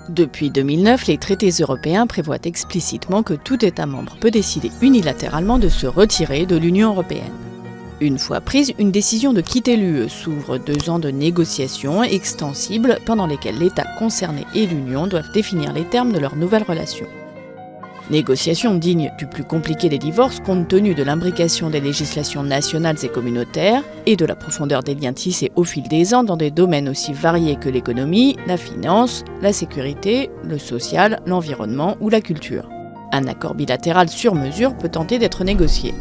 Depuis 2009, les traités européens prévoient explicitement que tout État membre peut décider unilatéralement de se retirer de l'Union européenne. Une fois prise, une décision de quitter l'UE s'ouvre 2 ans de négociations extensibles pendant lesquelles l'État concerné et l'Union doivent définir les termes de leur nouvelle relation. Négociations dignes du plus compliqué des divorces compte tenu de l'imbrication des législations nationales et communautaires et de la profondeur des liens tissés au fil des ans dans des domaines aussi variés que l'économie, la finance, la sécurité, le social, l'environnement ou la culture. Un accord bilatéral sur mesure peut tenter d'être négocié.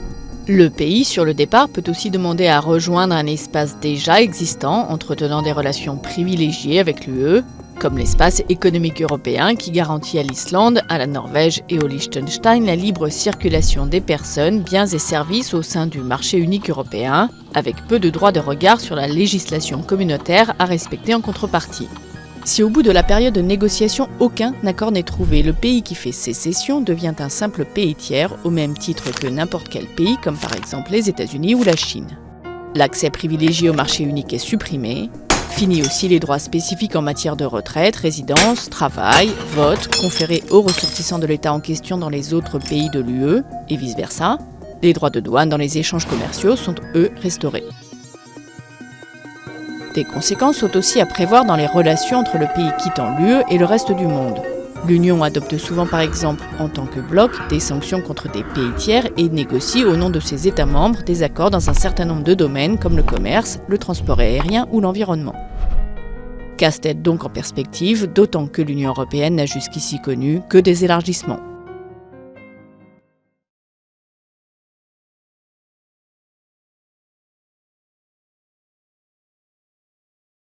Le pays sur le départ peut aussi demander à rejoindre un espace déjà existant entretenant des relations privilégiées avec l'UE, comme l'espace économique européen qui garantit à l'Islande, à la Norvège et au Liechtenstein la libre circulation des personnes, biens et services au sein du marché unique européen, avec peu de droits de regard sur la législation communautaire à respecter en contrepartie. Si au bout de la période de négociation aucun accord n'est trouvé, le pays qui fait sécession devient un simple pays tiers au même titre que n'importe quel pays comme par exemple les États-Unis ou la Chine. L'accès privilégié au marché unique est supprimé. Fini aussi les droits spécifiques en matière de retraite, résidence, travail, vote, conférés aux ressortissants de l'État en question dans les autres pays de l'UE, et vice-versa. Les droits de douane dans les échanges commerciaux sont, eux, restaurés. Des conséquences sont aussi à prévoir dans les relations entre le pays quittant l'UE et le reste du monde. L'Union adopte souvent par exemple, en tant que bloc, des sanctions contre des pays tiers et négocie au nom de ses États membres des accords dans un certain nombre de domaines comme le commerce, le transport aérien ou l'environnement. Casse-tête donc en perspective, d'autant que l'Union européenne n'a jusqu'ici connu que des élargissements.